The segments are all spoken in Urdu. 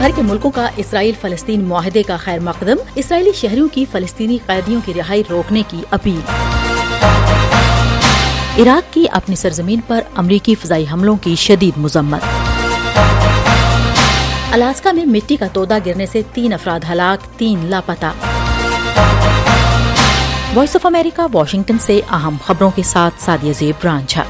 بھر کے ملکوں کا اسرائیل فلسطین معاہدے کا خیر مقدم، اسرائیلی شہریوں کی فلسطینی قیدیوں کی رہائی روکنے کی اپیل۔ عراق کی اپنی سرزمین پر امریکی فضائی حملوں کی شدید مذمت۔ الاسکا میں مٹی کا تودا گرنے سے 3 افراد ہلاک، 3 لاپتہ۔ وائس آف امریکہ واشنگٹن سے اہم خبروں کے ساتھ سعدیہ زیب رانجھا۔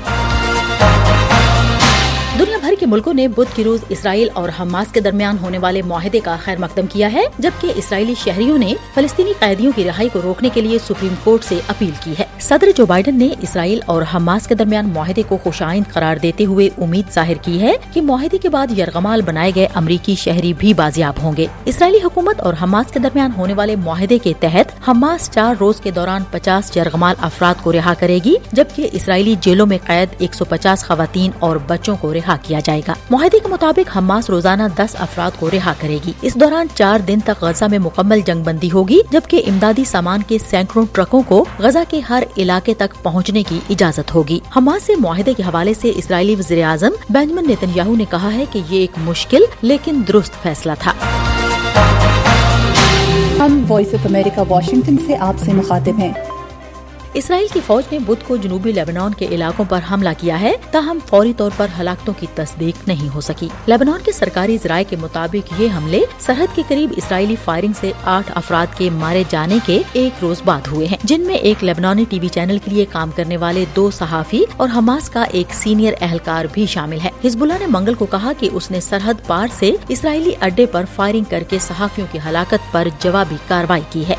دنیا بھر کے ملکوں نے بدھ کی روز اسرائیل اور حماس کے درمیان ہونے والے معاہدے کا خیر مقدم کیا ہے، جبکہ اسرائیلی شہریوں نے فلسطینی قیدیوں کی رہائی کو روکنے کے لیے سپریم کورٹ سے اپیل کی ہے۔ صدر جو بائیڈن نے اسرائیل اور حماس کے درمیان معاہدے کو خوشائند قرار دیتے ہوئے امید ظاہر کی ہے کہ معاہدے کے بعد یرغمال بنائے گئے امریکی شہری بھی بازیاب ہوں گے۔ اسرائیلی حکومت اور حماس کے درمیان ہونے والے معاہدے کے تحت حماس 4 روز کے دوران 50 یرغمال افراد کو رہا کرے گی، جبکہ اسرائیلی جیلوں میں قید 150 خواتین اور بچوں کو رہا کیا جائے گا۔ معاہدے کے مطابق حماس روزانہ 10 افراد کو رہا کرے گی۔ اس دوران 4 دن تک غزہ میں مکمل جنگ بندی ہوگی، جبکہ امدادی سامان کے سینکڑوں ٹرکوں کو غزہ کے ہر علاقے تک پہنچنے کی اجازت ہوگی۔ حماس سے معاہدے کے حوالے سے اسرائیلی وزیر اعظم بنجامن نیتن یاہو نے کہا ہے کہ یہ ایک مشکل لیکن درست فیصلہ تھا۔ ہم وائس آف امریکہ واشنگٹن سے آپ سے مخاطب ہیں۔ اسرائیل کی فوج نے بدھ کو جنوبی لیبنان کے علاقوں پر حملہ کیا ہے، تاہم فوری طور پر ہلاکتوں کی تصدیق نہیں ہو سکی۔ لیبنان کے سرکاری ذرائع کے مطابق یہ حملے سرحد کے قریب اسرائیلی فائرنگ سے 8 افراد کے مارے جانے کے 1 روز بعد ہوئے ہیں، جن میں ایک لیبنانی ٹی وی چینل کے لیے کام کرنے والے 2 صحافی اور حماس کا ایک سینئر اہلکار بھی شامل ہے۔ حزب اللہ نے منگل کو کہا کہ اس نے سرحد پار سے اسرائیلی اڈے پر فائرنگ کر کے صحافیوں کی ہلاکت پر جوابی کارروائی کی ہے۔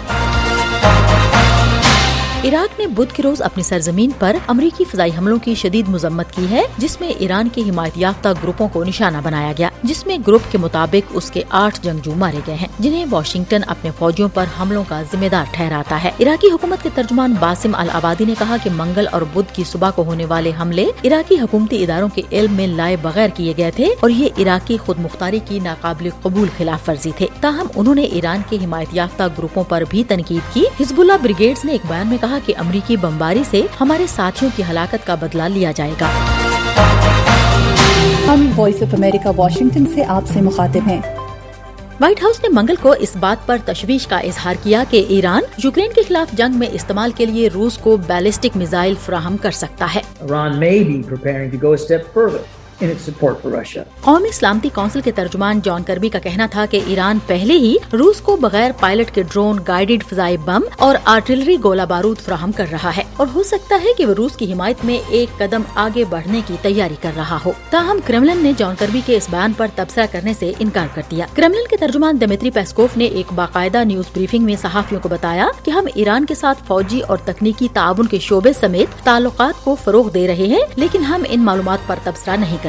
عراق نے بدھ کے روز اپنی سرزمین پر امریکی فضائی حملوں کی شدید مذمت کی ہے، جس میں ایران کے حمایت یافتہ گروپوں کو نشانہ بنایا گیا، جس میں گروپ کے مطابق اس کے 8 جنگجو مارے گئے ہیں، جنہیں واشنگٹن اپنے فوجیوں پر حملوں کا ذمہ دار ٹھہراتا ہے۔ عراقی حکومت کے ترجمان باسم العبادی نے کہا کہ منگل اور بدھ کی صبح کو ہونے والے حملے عراقی حکومتی اداروں کے علم میں لائے بغیر کیے گئے تھے اور یہ عراقی خود مختاری کی ناقابل قبول خلاف ورزی تھے۔ تاہم انہوں نے ایران کے حمایت یافتہ گروپوں پر بھی تنقید کی۔ حزب اللہ بریگیڈز نے ایک بیان میں کہا کہ امریکی بمباری سے ہمارے ساتھیوں کی ہلاکت کا بدلہ لیا جائے گا۔ ہم وائس آف امریکہ واشنگٹن سے آپ سے مخاطب ہیں۔ وائٹ ہاؤس نے منگل کو اس بات پر تشویش کا اظہار کیا کہ ایران یوکرین کے خلاف جنگ میں استعمال کے لیے روس کو بیلسٹک میزائل فراہم کر سکتا ہے۔ Iran may be preparing to go a step further in its support for Russia. قومی سلامتی کونسل کے ترجمان جان کربی کا کہنا تھا کہ ایران پہلے ہی روس کو بغیر پائلٹ کے ڈرون، گائیڈڈ فضائی بم اور آرٹلری گولہ بارود فراہم کر رہا ہے اور ہو سکتا ہے کہ وہ روس کی حمایت میں ایک قدم آگے بڑھنے کی تیاری کر رہا ہو۔ تاہم کرملن نے جان کربی کے اس بیان پر تبصرہ کرنے سے انکار کر دیا۔ کرملن کے ترجمان دمیتری پیسکوف نے ایک باقاعدہ نیوز بریفنگ میں صحافیوں کو بتایا کہ ہم ایران کے ساتھ فوجی اور تکنیکی تعاون کے شعبے سمیت تعلقات کو فروغ دے رہے ہیں، لیکن ہم ان معلومات پر تبصرہ نہیں کرتے۔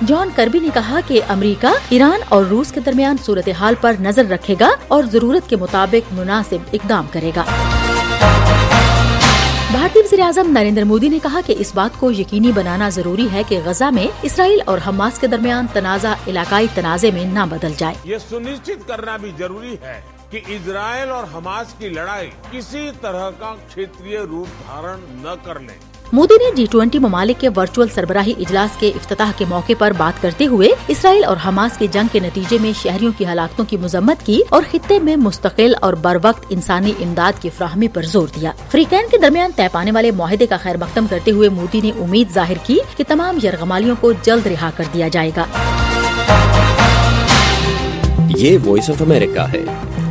جان کربی نے کہا کہ امریکہ ایران اور روس کے درمیان صورتحال پر نظر رکھے گا اور ضرورت کے مطابق مناسب اقدام کرے گا۔ بھارتی وزیر اعظم نریندر مودی نے کہا کہ اس بات کو یقینی بنانا ضروری ہے کہ غزہ میں اسرائیل اور حماس کے درمیان تنازع علاقائی تنازع میں نہ بدل جائے۔ یہ سنشچت کرنا بھی ضروری ہے کہ اسرائیل اور حماس کی لڑائی کسی طرح کا چھیتریہ روپ دھارن نہ کر لے۔ مودی نے G20 ممالک کے ورچوئل سربراہی اجلاس کے افتتاح کے موقع پر بات کرتے ہوئے اسرائیل اور حماس کی جنگ کے نتیجے میں شہریوں کی ہلاکتوں کی مذمت کی اور خطے میں مستقل اور بروقت انسانی امداد کی فراہمی پر زور دیا۔ فریقین کے درمیان طے پانے والے معاہدے کا خیر مقدم کرتے ہوئے مودی نے امید ظاہر کی کہ تمام یرغمالیوں کو جلد رہا کر دیا جائے گا۔ یہ وائس آف امریکہ ہے۔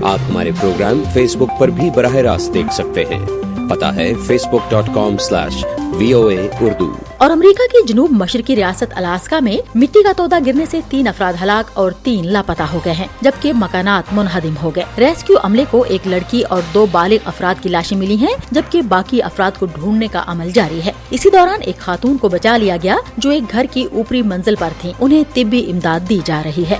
آپ ہمارے پروگرام فیس بک پر بھی براہ راست دیکھ سکتے ہیں۔ پتہ ہے facebook.com/VOA Urdu۔ اور امریکہ کی جنوب مشرقی ریاست الاسکا میں مٹی کا تودا گرنے سے 3 افراد ہلاک اور 3 لاپتہ ہو گئے ہیں، جبکہ مکانات منہدم ہو گئے۔ ریسکیو عملے کو ایک لڑکی اور 2 بالغ افراد کی لاشیں ملی ہیں، جبکہ باقی افراد کو ڈھونڈنے کا عمل جاری ہے۔ اسی دوران ایک خاتون کو بچا لیا گیا جو ایک گھر کی اوپری منزل پر تھیں، انہیں طبی امداد دی جا رہی ہے۔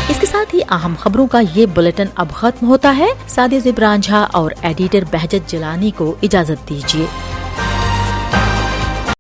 اس کے ساتھ ہی اہم خبروں کا یہ بلیٹن اب ختم ہوتا ہے۔ سعدیہ زیب رانجھا اور ایڈیٹر بہجت جیلانی کو اجازت دیجیے۔